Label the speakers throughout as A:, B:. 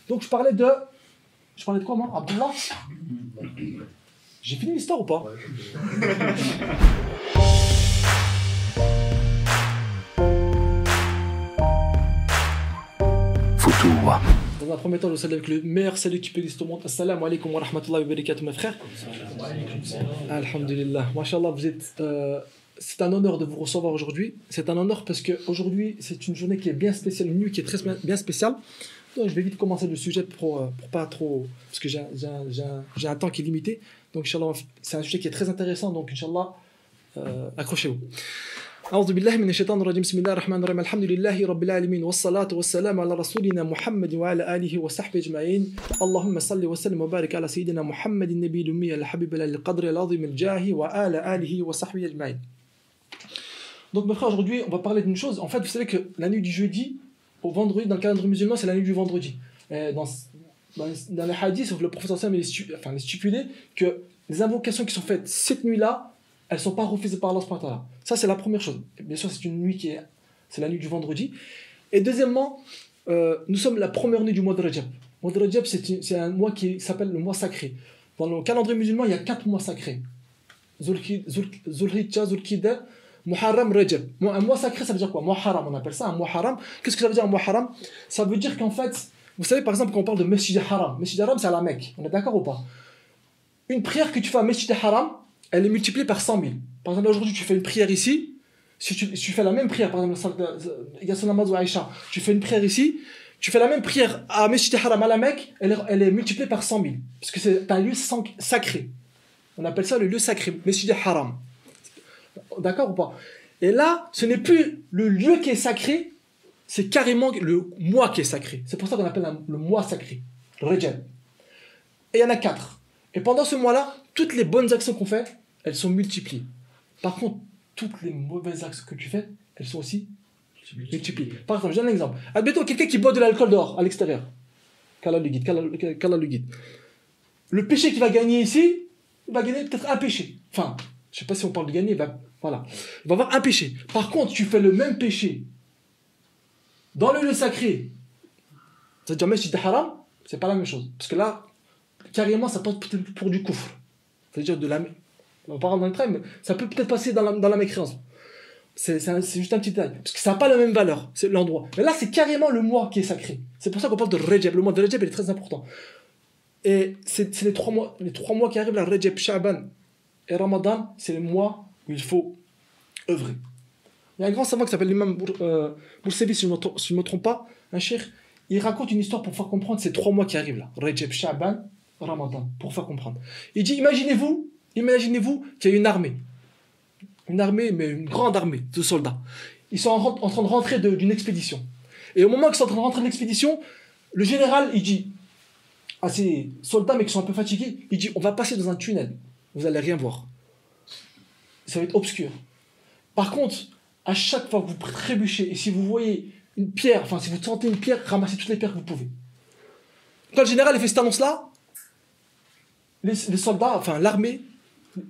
A: Donc je parlais de quoi moi? Abdullah. J'ai fini l'histoire ou pas?
B: Futuwa.
A: Dans un premier temps, je salue avec le meilleur salut qui peut exister au monde. Assalamu alaikum wa rahmatullahi wa barakatuh, mes frères. Alhamdulillah. Mashallah, vous êtes. C'est un honneur de vous recevoir aujourd'hui. C'est un honneur parce qu'aujourd'hui, c'est une journée qui est bien spéciale, une nuit qui est très bien spéciale. Donc, je vais vite commencer le sujet pour pas trop. Parce que j'ai un temps qui est limité. Donc, Inch'Allah, c'est un sujet qui est très intéressant. Donc, Inch'Allah, accrochez-vous. أعوذ بالله من الشيطان الرجيم بسم الله الرحمن الرحيم الحمد لله رب العالمين والصلاة والسلام على رسولنا محمد وعلى آله وصحبه أجمعين اللهم صل وسلم وبارك على سيدنا محمد النبي الأمي الحبيب القدر العظيم الجاه وعلى آله وصحبه أجمعين. Donc mes frères, aujourd'hui on va parler d'une chose. En fait, vous savez que la nuit du jeudi au vendredi dans le calendrier musulman, c'est la nuit du vendredi. Dans les hadiths, le prophète sallallahu alayhi wa sallam a stipulé que les invocations qui sont faites cette nuit-là, elles ne sont pas refusées par Allah subhanahu wa ta'ala. Ça, c'est la première chose. Bien sûr, c'est la nuit du vendredi. Et deuxièmement, nous sommes la première nuit du mois de Rajab. Le mois de Rajab, c'est un mois qui s'appelle le mois sacré. Dans le calendrier musulman, il y a 4 mois sacrés. Zulhijja, Zulqida, Muharram, Rajab. Un mois sacré, ça veut dire quoi? Muharram, on appelle ça un mois haram. Qu'est-ce que ça veut dire un mois haram? Ça veut dire qu'en fait, vous savez par exemple quand on parle de Masjid Haram. Masjid Haram, c'est à la Mecque. On est d'accord ou pas? Une prière que tu fais à Masjid Haram, elle est multipliée par 100 000. Par exemple, aujourd'hui, tu fais une prière ici. Si tu fais la même prière, par exemple, Yassan Namaz ou Aïcha, tu fais une prière ici, tu fais la même prière à Masjid Haram à la Mecque, elle est multipliée par 100 000. Parce que c'est un lieu sacré. On appelle ça le lieu sacré, Masjid Haram. D'accord ou pas? Et là, ce n'est plus le lieu qui est sacré, c'est carrément le mois qui est sacré. C'est pour ça qu'on appelle le mois sacré, le Rajab. Et il y en a 4. Et pendant ce mois-là, toutes les bonnes actions qu'on fait, elles sont multipliées. Par contre, toutes les mauvaises actions que tu fais, elles sont aussi multipliées. Par exemple, je donne un exemple. Admettons quelqu'un qui boit de l'alcool dehors, à l'extérieur. Qu'Allah le guide. Le péché qu'il va gagner ici, il va gagner peut-être un péché. Enfin, je ne sais pas si on parle de gagner, voilà. Il va avoir un péché. Par contre, tu fais le même péché dans le lieu sacré, c'est-à-dire Masjid Haram, c'est pas la même chose. Parce que là, carrément, ça passe peut-être pour du kufr. C'est-à-dire on parle dans le train, mais ça peut peut-être passer dans la mécréance. C'est juste un petit détail. Parce que ça n'a pas la même valeur, c'est l'endroit. Mais là, c'est carrément le mois qui est sacré. C'est pour ça qu'on parle de Rajab. Le mois de Rajab, il est très important. Et c'est les 3 mois qui arrivent, là, Rajab, Sha'ban et Ramadan, c'est les mois où il faut œuvrer. Il y a un grand savant qui s'appelle l'imam Boursebi, si je ne me trompe pas, un cheikh, il raconte une histoire pour faire comprendre ces 3 mois qui arrivent là, Rajab, Sha'ban, Ramadan, pour faire comprendre. Il dit, imaginez-vous qu'il y a une armée, mais une grande armée de soldats. Ils sont en train de rentrer d'une expédition. Et au moment qu'ils sont en train de rentrer de l'expédition, le général, il dit à ces soldats, mais qui sont un peu fatigués, il dit, on va passer dans un tunnel, vous n'allez rien voir. Ça va être obscur. Par contre, à chaque fois que vous trébuchez, et si vous voyez une pierre, enfin si vous sentez une pierre, ramassez toutes les pierres que vous pouvez. Quand le général fait cette annonce-là, les soldats, enfin l'armée,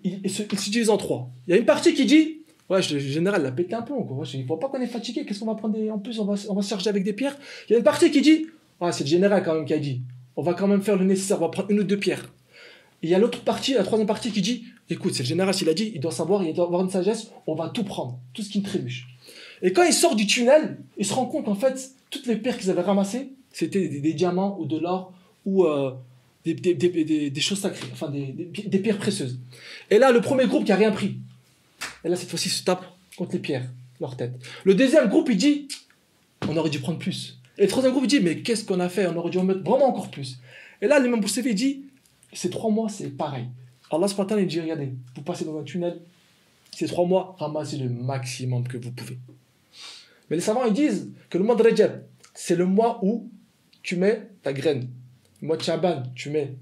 A: ils se divisent en 3. Il y a une partie qui dit, ouais, le général l'a pété un plomb, quoi. Il ne voit pas qu'on est fatigué, qu'est-ce qu'on va prendre en plus, on va se charger avec des pierres. Il y a une partie qui dit, ah, c'est le général quand même qui a dit, on va quand même faire le nécessaire, on va prendre 1 ou 2 pierres. Et il y a l'autre partie, la 3e partie qui dit, écoute, c'est le général, s'il a dit, il doit savoir, il doit avoir une sagesse, on va tout prendre, tout ce qui me trébuche. Et quand il sort du tunnel, il se rend compte qu'en fait, toutes les pierres qu'ils avaient ramassées, c'était des diamants ou de l'or ou des choses sacrées, enfin des pierres précieuses. Et là, le premier groupe qui a rien pris, et là, cette fois-ci, se tape contre les pierres, leur tête. Le deuxième groupe, il dit, on aurait dû prendre plus. Et le troisième groupe, il dit, mais qu'est-ce qu'on a fait? On aurait dû en mettre vraiment encore plus. Et là, l'imam Boursevi dit, ces 3 mois, c'est pareil. Allah subhanahu wa ta'ala, il dit, regardez, vous passez dans un tunnel, ces 3 mois, ramassez le maximum que vous pouvez. Mais les savants, ils disent que le mois de Rajab, c'est le mois où tu mets ta graine. Le mois de Sha'ban, tu mets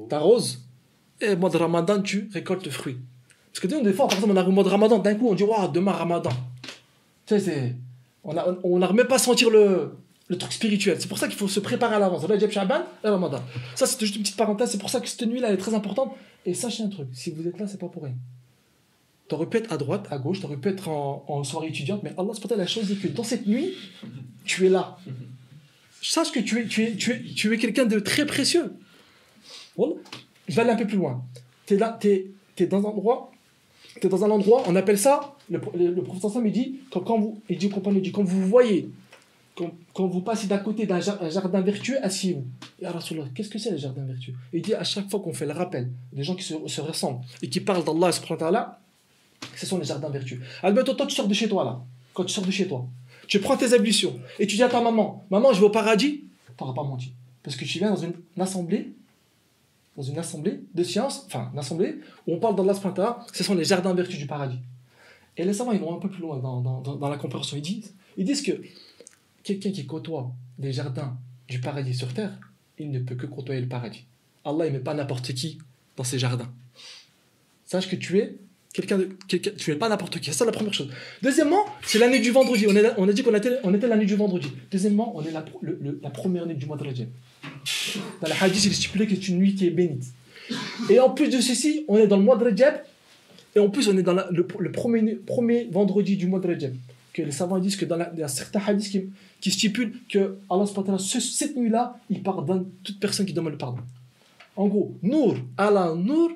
A: ta rose. Et le mois de Ramadan, tu récoltes le fruit. Parce que des fois, par exemple, on arrive au mois de Ramadan, d'un coup, on dit, waouh, demain Ramadan. Tu sais, on n'arrive même pas à sentir le truc spirituel. C'est pour ça qu'il faut se préparer à l'avance. Rajab, Sha'ban et Ramadan. Ça, c'est juste une petite parenthèse. C'est pour ça que cette nuit-là, elle est très importante. Et sachez un truc, si vous êtes là, c'est pas pour rien. T'aurais pu être à droite, à gauche, t'aurais pu être en soirée étudiante, mais Allah a choisi que dans cette nuit, tu es là. sache que tu es quelqu'un de très précieux. Voilà. Je vais aller un peu plus loin. T'es dans un endroit, on appelle ça, le professeur Sam, il dit, il dit au compagnon, il dit, quand vous voyez, quand vous passez d'à côté d'un jardin vertueux, asseyez-vous. Et alors, qu'est-ce que c'est le jardin vertueux? Il dit, à chaque fois qu'on fait le rappel, des gens qui se ressemblent et qui parlent d'Allah subhanahu wa ta'ala, ce sont les jardins vertueux. Alors, toi, tu sors de chez toi, là. Quand tu sors de chez toi, tu prends tes ablutions et tu dis à ta maman, je vais au paradis, tu n'auras pas menti. Parce que tu viens dans une assemblée de sciences, enfin, une assemblée où on parle d'Allah subhanahu wa ta'ala, ce sont les jardins vertueux du paradis. Et les savants, ils vont un peu plus loin dans la compréhension. Ils disent que quelqu'un qui côtoie les jardins du paradis sur terre, il ne peut que côtoyer le paradis. Allah, il ne met pas n'importe qui dans ses jardins. Sache que tu es tu n'es pas n'importe qui. C'est ça la première chose. Deuxièmement, c'est la nuit du vendredi. On a dit qu'on était la nuit du vendredi. Deuxièmement, on est la première nuit du mois de Rajab. Dans le hadith, il est stipulé que c'est une nuit qui est bénite. Et en plus de ceci, on est dans le mois de Rajab. Et en plus, on est dans le premier vendredi du mois de Rajab. Que les savants disent que il y a certains hadiths qui stipulent que Allah subhanahu wa ta'ala, cette nuit-là, il pardonne toute personne qui demande le pardon. En gros, Nour, Allah, Nour.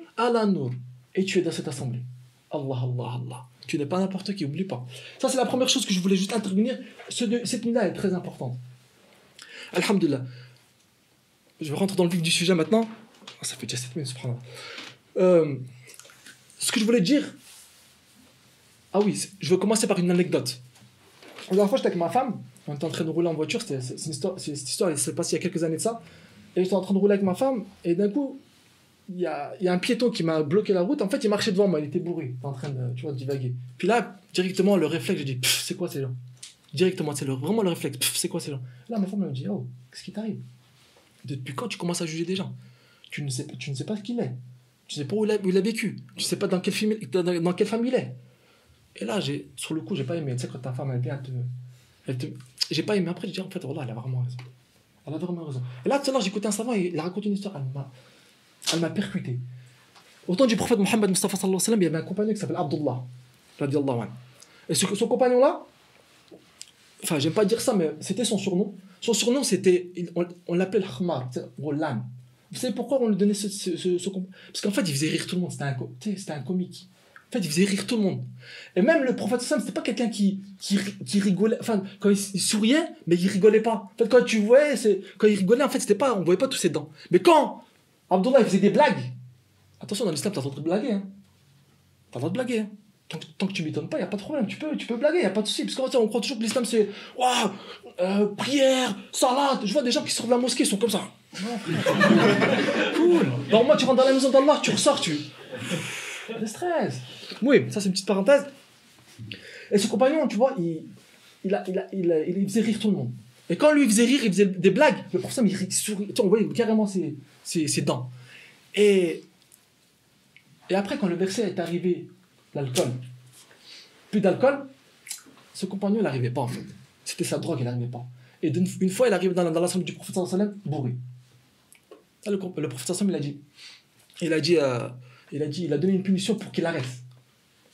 A: Et tu es dans cette assemblée. Allah, Allah, Allah. Tu n'es pas n'importe qui, oublie pas. Ça, c'est la première chose que je voulais juste intervenir. Cette nuit-là est très importante. Alhamdulillah. Je vais rentrer dans le vif du sujet maintenant. Ça fait déjà 7 minutes, subhanallah. Ce que je voulais dire... Ah oui, je vais commencer par une anecdote. La dernière fois, j'étais avec ma femme. On était en train de rouler en voiture. Cette histoire, elle s'est passée il y a quelques années de ça. Et j'étais en train de rouler avec ma femme. Et d'un coup... Il y a un piéton qui m'a bloqué la route. En fait, il marchait devant moi, il était bourré, il était en train de divaguer. Puis là, directement, le réflexe, j'ai dit, c'est quoi ces gens? Directement, c'est vraiment le réflexe, c'est quoi ces gens? Là, ma femme me dit, oh, qu'est-ce qui t'arrive? Depuis quand tu commences à juger des gens? Tu ne sais pas ce qu'il est. Tu ne sais pas où il a vécu. Tu ne sais pas dans quelle famille il est. Et là, sur le coup, j'ai pas aimé. Tu sais, quand ta femme, elle vient j'ai pas aimé. Après, je dis, en fait, voilà, elle a vraiment raison. Elle a vraiment raison. Et là, tout à l'heure, j'écoutais un savant, il a raconté une histoire, elle m'a percuté. Au temps du prophète Mohammed Mustafa sallallahu alayhi wa sallam, il y avait un compagnon qui s'appelle Abdullah radiallahu anhu. Et ce compagnon-là, enfin, j'aime pas dire ça, mais c'était son surnom. Son surnom, on l'appelait le Khmar, ou l'âne. Vous savez pourquoi on lui donnait ce compagnon? Parce qu'en fait, il faisait rire tout le monde. C'était un comique. En fait, il faisait rire tout le monde. Et même le prophète sallam, c'était pas quelqu'un qui rigolait. Enfin, quand il souriait, mais il rigolait pas. En fait, quand tu voyais, quand il rigolait, en fait, on voyait pas tous ses dents. Mais quand Abdullah, il faisait des blagues. Attention, dans l'islam, t'as le droit de blaguer. Hein. T'as le droit de blaguer. Hein. Tant que tu m'étonnes pas, il n'y a pas de problème. Tu peux blaguer, il n'y a pas de souci. Parce qu'on croit toujours que l'islam, c'est prière, salade. Je vois des gens qui sortent de la mosquée, ils sont comme ça. Non, frère. Cool. Normalement, tu rentres dans la maison d'Allah, tu ressors, le stress. Oui, ça, c'est une petite parenthèse. Et ce compagnon, tu vois, il faisait rire tout le monde. Et quand lui, il faisait rire, il faisait des blagues, le professeur, il sourit. On voyait carrément ses dents. Et après, quand le verset est arrivé, l'alcool, plus d'alcool, ce compagnon, il n'arrivait pas en fait. C'était sa drogue, il n'arrivait pas. Et une fois, il arrive dans l'assemblée du prophète sallallahu alayhi wa sallam, bourré. Ça, le prophète sallallahu alayhi wa sallam, il a donné une punition pour qu'il arrête.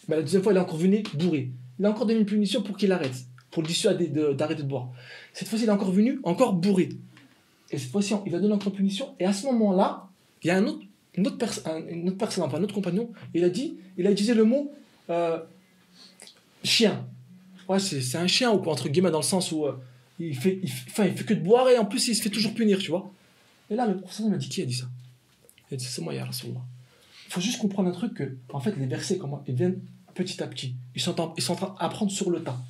A: Mais la deuxième fois, il est encore venu bourré. Il a encore donné une punition pour qu'il arrête, pour le dissuader d'arrêter de boire. Cette fois-ci, il est encore venu, encore bourré. Et cette fois-ci, il a donné encore une punition. Et à ce moment-là, il y a une autre personne, enfin un autre compagnon, il a utilisé le mot chien. Ouais, c'est un chien, ou quoi, entre guillemets, dans le sens où il fait que de boire et en plus il se fait toujours punir, tu vois. Et là, le professeur m'a dit, qui a dit ça? Il a dit, c'est moi, ya Rasulallah. Il faut juste comprendre un truc, que en fait, les versets, comment ils viennent petit à petit. Ils sont en train d'apprendre sur le tas.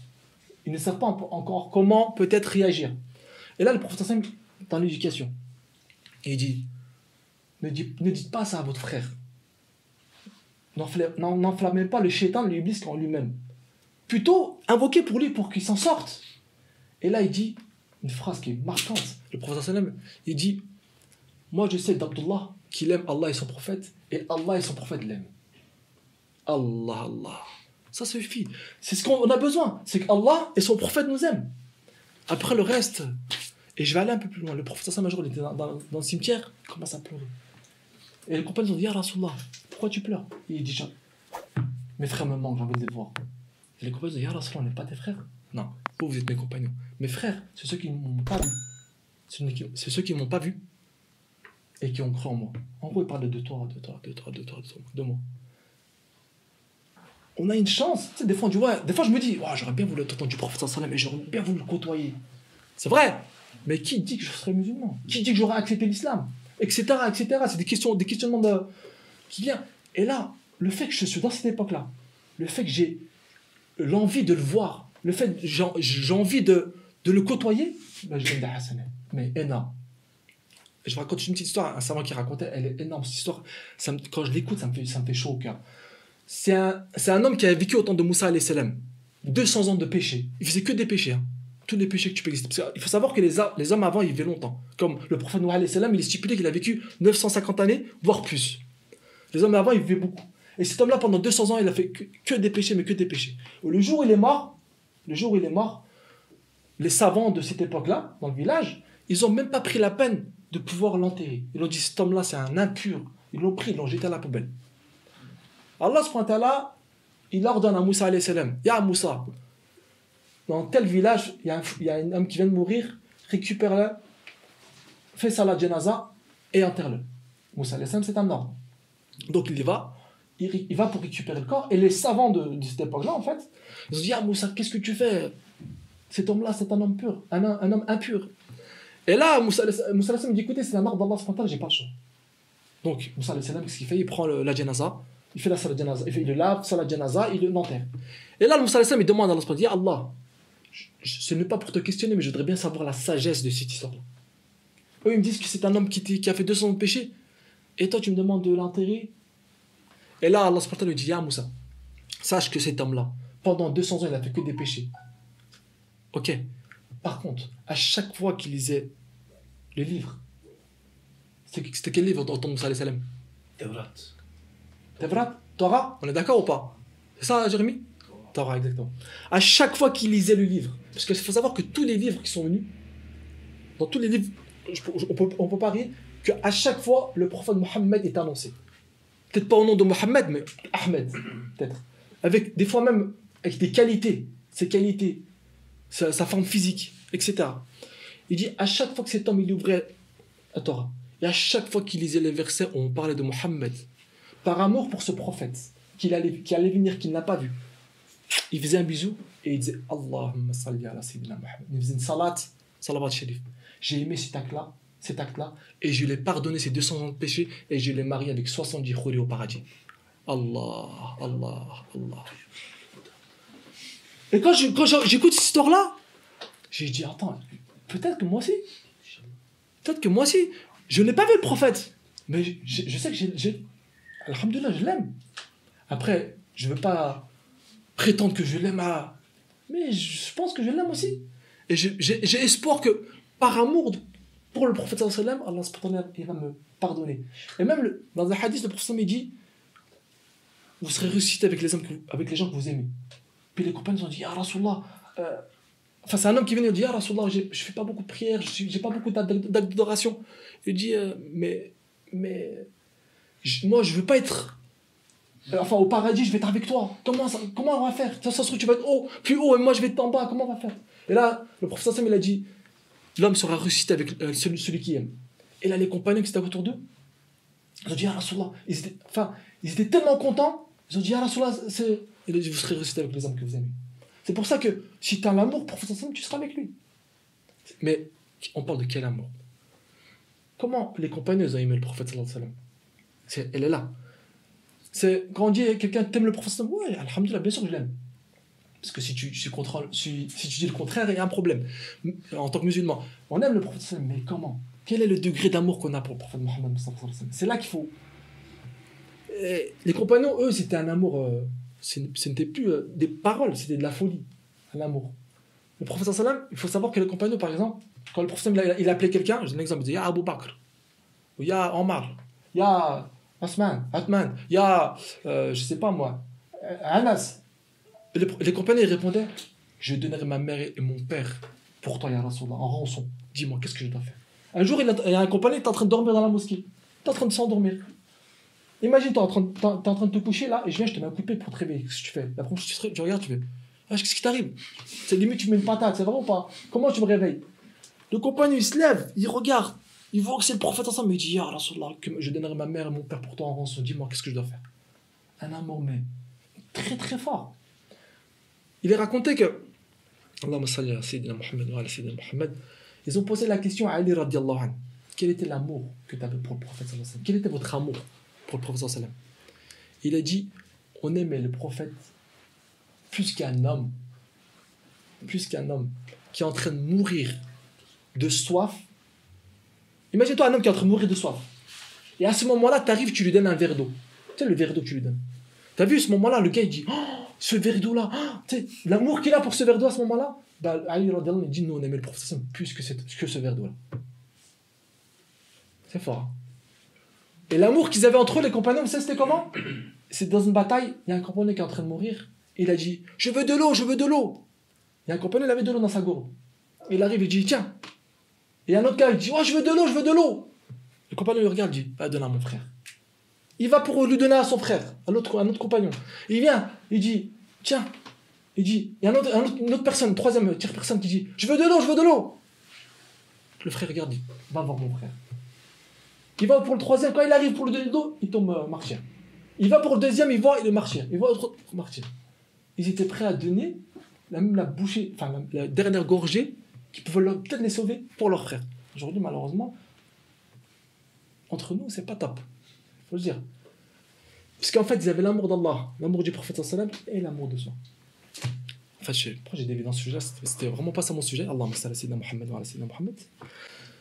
A: Ils ne savent pas encore comment peut-être réagir. Et là, le professeur dans l'éducation, il dit, ne dites pas ça à votre frère. N'enflammez pas le shaitan, l'iblis en lui-même. Plutôt, invoquez pour lui pour qu'il s'en sorte. Et là, il dit une phrase qui est marquante. Le prophète sallam, il dit, moi je sais d'Abdullah qu'il aime Allah et son prophète, et Allah et son prophète l'aiment. Allah, Allah. Ça suffit. C'est ce qu'on a besoin. C'est qu'Allah et son prophète nous aiment. Après le reste, et je vais aller un peu plus loin. Le prophète sallam, un jour, il était dans le cimetière, il commence à pleurer. Et les compagnons ont dit, ya Rasulallah, pourquoi tu pleures? Et il dit, mes frères me manquent, j'ai envie de les voir. Et les compagnons ont dit, ya Rasulallah, on n'est pas tes frères? Non, vous êtes mes compagnons. Mes frères, c'est ceux qui ne m'ont pas vu. c'est ceux qui ne m'ont pas vu et qui ont cru en moi. En gros, il parle de toi, de moi. On a une chance. Tu sais, des fois, des fois, je me dis, j'aurais bien voulu entendre du prophète sallallahu alayhi wa sallam et j'aurais bien voulu le côtoyer. C'est vrai. Mais qui dit que je serais musulman? Qui dit que j'aurais accepté l'islam? Etc., etc. C'est des questionnements qui viennent. Et là, le fait que je suis dans cette époque-là, le fait que j'ai l'envie de le voir, le fait que j'ai envie de le côtoyer, ben je viens de Hassané. Mais énorme. Et je vous raconte une petite histoire, un savant qui racontait, elle est énorme cette histoire. Quand je l'écoute, ça me fait chaud au cœur. C'est un homme qui a vécu au temps de Moussa alayhi salam. 200 ans de péché. Il faisait que des péchés. Hein. Tous les péchés que tu peux exister. Parce qu'il faut savoir que les hommes avant, ils vivaient longtemps. Comme le prophète Noah alayhi salam, il est stipulé qu'il a vécu 950 années, voire plus. Les hommes avant, ils vivaient beaucoup. Et cet homme-là, pendant 200 ans, il a fait que des péchés, mais que des péchés. Et le jour où il est mort, les savants de cette époque-là, dans le village, ils n'ont même pas pris la peine de pouvoir l'enterrer. Ils ont dit, cet homme-là, c'est un impur. Ils l'ont pris, ils l'ont jeté à la poubelle. Allah subhanahu wa ta'ala, il ordonne à Moussa alayhi salam, Ya Moussa, dans tel village, il y a un homme qui vient de mourir, récupère-le, fais salat janaza et enterre-le. Moussa alayhi salam, c'est un ordre. Donc il y va, il va pour récupérer le corps, et les savants de cette époque-là, en fait, ils ont dit, Ya Moussa, qu'est-ce que tu fais? Cet homme-là, c'est un homme pur, un homme impur. Et là, Moussa alayhi salam dit, écoutez, c'est un ordre d'Allah subhanahu wa ta'ala, j'ai pas le choix. Donc Moussa alayhi salam, qu'est-ce qu'il fait? Il prend la janaza, il fait la salat janaza, il le lave, salat janaza, il l'enterre. Et là, Moussa alayhi salam, il demande à Allah subhanahu wa ta'ala, Allah, ce n'est pas pour te questionner, mais je voudrais bien savoir la sagesse de cette histoire-là. Eux, ils me disent que c'est un homme qui a fait 200 ans de péché, et toi, tu me demandes de l'enterrer. Et là, Allah subhanahu wa ta'ala lui dit, Ya Moussa, sache que cet homme-là, pendant 200 ans, il a fait que des péchés. Ok. Par contre, à chaque fois qu'il lisait le livre, c'était quel livre au temps de Moussa alayhi salam? Tevrat, Torah, on est d'accord ou pas? C'est ça, Jérémie? Torah, exactement. À chaque fois qu'il lisait le livre, parce qu'il faut savoir que tous les livres qui sont venus, dans tous les livres, on peut parier qu'à chaque fois, le prophète Mohammed est annoncé. Peut-être pas au nom de Mohammed, mais Ahmed, peut-être. Avec des fois même, avec des qualités, ses qualités, sa forme physique, etc. Il dit, à chaque fois que cet homme, il ouvrait la Torah, et à chaque fois qu'il lisait les versets où on parlait de Mohammed, par amour pour ce prophète, qui allait venir, qu'il n'a pas vu, il faisait un bisou et il disait Allahumma salli ala sayyidina Muhammad. Il faisait une salavat sharif. J'ai aimé cet acte-là, et je lui ai pardonné ses 200 ans de péché, et je l'ai marié avec 70 khouri au paradis. Allah, Allah, Allah. Et quand j'écoute cette histoire-là, j'ai dit, attends, peut-être que moi aussi, je n'ai pas vu le prophète, mais je sais que alhamdoulilah, je l'aime. Après, je ne veux pas prétendre que je l'aime mais je pense que je l'aime aussi. Et j'ai espoir que, par amour pour le prophète sallallahu alayhi wa sallam, Allah il va me pardonner. Et même dans un hadith, le prophète il dit, vous serez ressuscité avec les gens que vous aimez. Puis les compagnons ont dit, Ya Rasulallah, c'est un homme qui vient et dit, Ya Rasulallah, je ne fais pas beaucoup de prières, je n'ai pas beaucoup d'actes d'adoration. Il dit, mais moi, je ne veux pas être... au paradis, je vais être avec toi. Comment on va faire? Ça se trouve, tu vas être plus haut, et moi, je vais être en bas. Comment on va faire? Et là, le prophète Sam, il a dit, l'homme sera ressuscité avec celui qui aime. Et là, les compagnons qui étaient autour d'eux, ils ont dit, Ya Rasulallah. Ils étaient tellement contents, ils ont dit, Ya Rasulallah, il a dit, vous serez ressuscité avec les hommes que vous aimez. C'est pour ça que, si tu as l'amour pour le prophète Sam, tu seras avec lui. Mais, on parle de quel amour? Comment les compagnons ont aimé le prophète sallallahu alayhi wa sallam? Elle est là. Quand on dit quelqu'un t'aime le prophète, ouais, alhamdoulilah, bien sûr que je l'aime. Parce que si tu dis le contraire, il y a un problème. En tant que musulman, on aime le prophète, mais comment? Quel est le degré d'amour qu'on a pour le prophète Mohammed? C'est là qu'il faut. Les compagnons, eux, c'était un amour. Ce n'était plus des paroles, c'était de la folie, un amour. Le prophète, il faut savoir que les compagnons, par exemple, quand le prophète il appelait quelqu'un, je donne un exemple, il dit Ya Abu Bakr, ou Ya Omar, Ya Atman, je sais pas moi, Anas. Les compagnons ils répondaient, je donnerai ma mère et mon père pour toi, Ya Rasulallah, en rançon. Dis-moi, qu'est-ce que je dois faire? Un jour, il y a un compagnon, tu es en train de dormir dans la mosquée. Tu es en train de s'endormir. Imagine, tu es en train de te coucher là, et je viens, je te mets un coup de pied pour te réveiller. Qu'est-ce que tu fais? La première chose, tu regardes, tu fais, qu'est-ce qui t'arrive? C'est limite, tu mets une patate, c'est vrai ou pas? Comment tu me réveilles? Le compagnon, il se lève, il regarde, il voit que c'est le prophète ensemble, il dit, Ya Rasulallah, que je donnerai ma mère et mon père pour toi en rançon, dis-moi, qu'est-ce que je dois faire? Un amour, mais très très fort. Il est raconté que, Allahumma salli ala Sayyidina Muhammad wa ala Sayyidina Muhammad, ils ont posé la question à Ali radiallahu anhu. Quel était l'amour que tu avais pour le prophète sallallahu alayhi wa sallam? Quel était votre amour pour le prophète sallallahu alayhi wa sallam? Il a dit, on aimait le prophète plus qu'un homme qui est en train de mourir de soif. Imagine-toi un homme qui est en train de mourir de soif. Et à ce moment-là, tu arrives, tu lui donnes un verre d'eau. Tu sais, le verre d'eau que tu lui donnes. Tu as vu, à ce moment-là, le gars, il dit, oh, ce verre d'eau-là, oh, tu sais, l'amour qu'il a pour ce verre d'eau à ce moment-là, bah, Ali radiallahu anhu, il dit, nous, on aimait le prophète plus que ce verre d'eau-là. C'est fort. Hein. Et l'amour qu'ils avaient entre eux, les compagnons, vous savez, c'était comment? C'est dans une bataille, il y a un compagnon qui est en train de mourir, et il a dit, je veux de l'eau, je veux de l'eau. Il y a un compagnon, il avait de l'eau dans sa gourde. Il arrive, il dit, tiens. Et un autre gars, il dit, oh, je veux de l'eau, je veux de l'eau. Le compagnon le regarde, il dit, va donner à mon frère. Il va pour lui donner à son frère, un autre compagnon. Il vient, il dit, tiens. Il dit, il y a une autre personne, une troisième personne qui dit, je veux de l'eau, je veux de l'eau. Le frère regarde, il dit, va voir mon frère. Il va pour le troisième, quand il arrive pour le donner de l'eau, il tombe martyr. Il va pour le deuxième, il voit, il est martyr. Il voit l'autre martyr. Ils étaient prêts à donner même la bouchée, enfin la dernière gorgée qui pouvait peut-être les sauver pour leur frère. Aujourd'hui, malheureusement, entre nous, c'est pas top. Il faut le dire. Parce qu'en fait, ils avaient l'amour d'Allah, l'amour du prophète sallam et l'amour de soi. En fait, pourquoi j'ai dévié dans ce sujet-là? C'était vraiment pas ça mon sujet. Allahumma salli ala sayyidina Muhammad wa ala sayyidina Muhammad.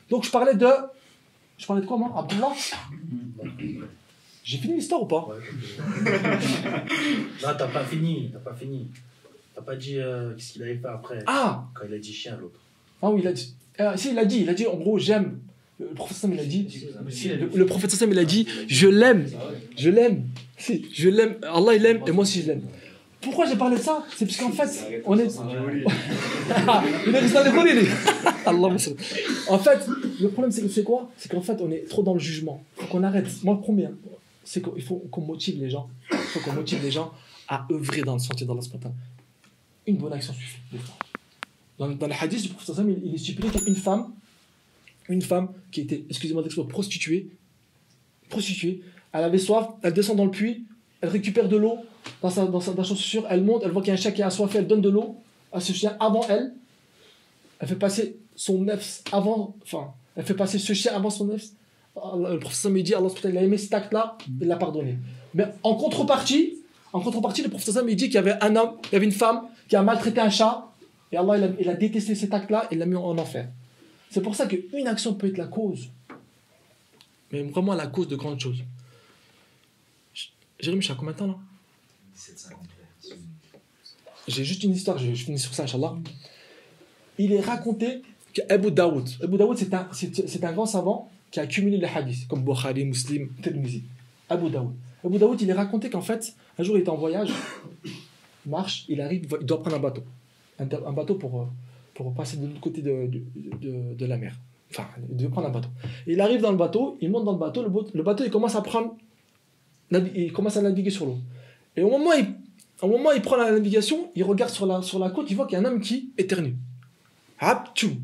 A: Donc, je parlais de quoi, moi? Abdullah? J'ai fini l'histoire ou pas?
B: Non, t'as pas fini. T'as pas dit qu'est-ce qu'il avait fait après.
A: Ah!
B: Quand il a dit chien, l'autre.
A: Ah oui, il a dit. Si, il a dit, en gros, j'aime. Le prophète Sam, il a dit. Le prophète Sam, il a dit, je l'aime. Je l'aime. Si, je l'aime. Allah, il l'aime et moi aussi, je l'aime. Pourquoi j'ai parlé de ça? C'est parce qu'en fait, on est. Il est resté à l'école, il est. Allah, en fait, le problème, c'est quoi? C'est qu'en fait, on est trop dans le jugement. Il faut qu'on arrête. Moi, le premier, c'est qu'il faut qu'on motive les gens. Il faut qu'on motive les gens à œuvrer dans le sentier d'Allah. Une bonne action suffit, des fois. Dans le hadith du prophète, il est stipulé qu'une femme qui était, excusez-moi d'exprimer, prostituée, elle avait soif, elle descend dans le puits, elle récupère de l'eau dans sa chaussure, elle monte, elle voit qu'il y a un chien qui est assoiffé, elle donne de l'eau à ce chien avant elle fait passer son nefs avant, elle fait passer ce chien avant son nefs. Le prophète me dit, Allah il a aimé cet acte-là, il l'a pardonné. Mais en contrepartie, le prophète me dit qu'il y avait un homme, il y avait une femme qui a maltraité un chat, et Allah il a détesté cet acte-là et l'a mis en enfer. C'est pour ça qu'une action peut être la cause, mais vraiment la cause de grandes choses. Jérémy, je suis à combien de temps là? 17,53. J'ai juste une histoire, je finis sur ça, Inch'Allah. Il est raconté qu'Abu Daoud, c'est un grand savant qui a accumulé les hadiths, comme Bukhari, Muslim, Tirmizi. Abu Daoud, il est raconté qu'en fait, un jour il était en voyage, il marche, il arrive, il doit prendre un bateau. Un bateau pour passer de l'autre côté de la mer. Enfin, il doit prendre un bateau. Et il arrive dans le bateau, il monte dans le bateau, le bateau il commence à naviguer sur l'eau. Et au moment où il prend la navigation, il regarde sur la côte, il voit qu'il y a un homme qui éternue. Abtou.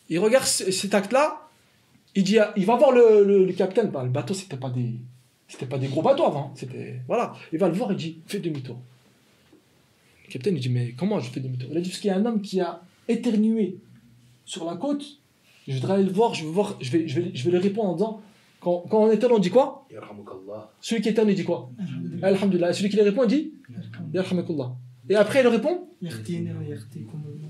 A: Il regarde cet acte-là, il va voir le capitaine. Bah, le bateau, c'était pas des gros bateaux avant. Voilà. Il va le voir et dit, fais demi-tour. Le capitaine, il dit, mais comment je fais demi-tour? Il a dit, parce qu'il y a un homme qui a éternué sur la côte. Je voudrais aller le voir, je vais lui répondre en disant, quand on éternue, on dit quoi? Celui qui éternue, il dit quoi? Alhamdulillah. Celui qui lui répond, il dit, Yarhamakallah. Et après, il répond,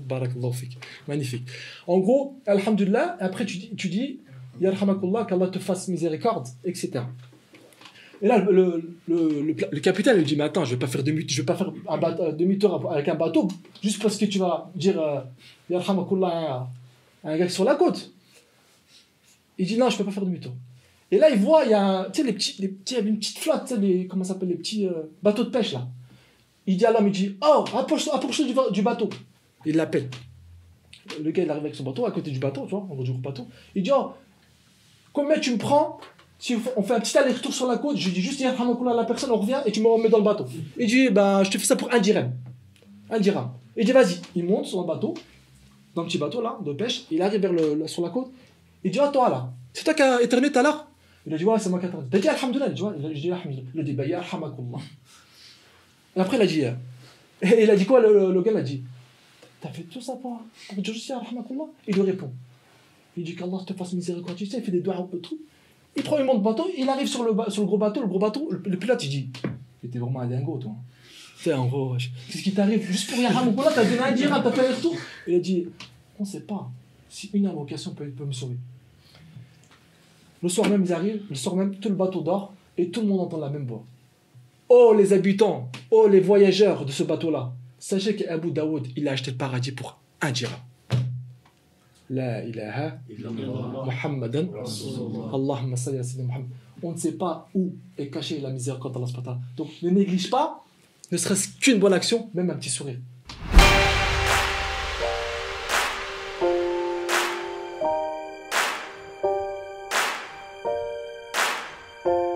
A: Barakallahu fik. Magnifique. En gros, Alhamdulillah, après tu dis, Yarhamakallah, qu'Allah te fasse miséricorde, etc. Et là, le capitaine lui dit, mais attends, je vais pas faire un demi-tour avec un bateau, juste parce que tu vas dire, Yarhamakallah à un gars sur la côte. Il dit, non, je peux pas faire demi-tour. Et là, il voit, il y a il y avait une petite flotte, comment ça s'appelle, les petits bateaux de pêche, là. Il dit à l'homme, il dit, oh, approche-toi du bateau. Il l'appelle. Le gars, il arrive avec son bateau, à côté du bateau, tu vois, en gros du bateau. Il dit, oh, combien tu me prends si on fait un petit aller-retour sur la côte? Je dis juste, il y a à la personne, on revient et tu me remets dans le bateau. Il dit, ben, je te fais ça pour 1 dirham. 1 dirham. Il dit, vas-y. Il monte sur le bateau. dans un petit bateau là, de pêche. Il arrive sur la côte. Il dit, ah, toi là, c'est toi qui as éternué tout à l'heure? Il a dit, ouais, c'est moi qui ai éternué. T'as dit, alhamdoulilah. Il dit, alhamdoulilah. Il a dit, bah, ya arhamakullah. Et après, il a dit quoi, le gars, il a dit, t'as fait tout ça pour dire juste arhamakullah? Il lui répond. Il dit qu'Allah te fasse miséricorde. Tu sais, il fait des doigts un peu tout. Il prend une montre bateau, il arrive sur le gros bateau, le pilote, il dit, t'es vraiment un dingo, toi. C'est un gros, qu'est-ce qui t'arrive? Juste pour yarhamakullah, t'as donné un dirham, t'as fait un retour. Il a dit, on sait pas si une invocation peut me sauver. Le soir même, ils arrivent, le soir même, tout le bateau dort et tout le monde entend la même voix. Oh les habitants, oh les voyageurs de ce bateau-là, sachez qu'Abu Daoud, il a acheté le paradis pour un dirham. La ilaha Muhammadan Allahumma salli ala sayyidina Muhammad. On ne sait pas où est cachée la miséricorde d'Allah subhanahu wa ta'ala. Donc ne néglige pas, ne serait-ce qu'une bonne action, même un petit sourire.
C: you.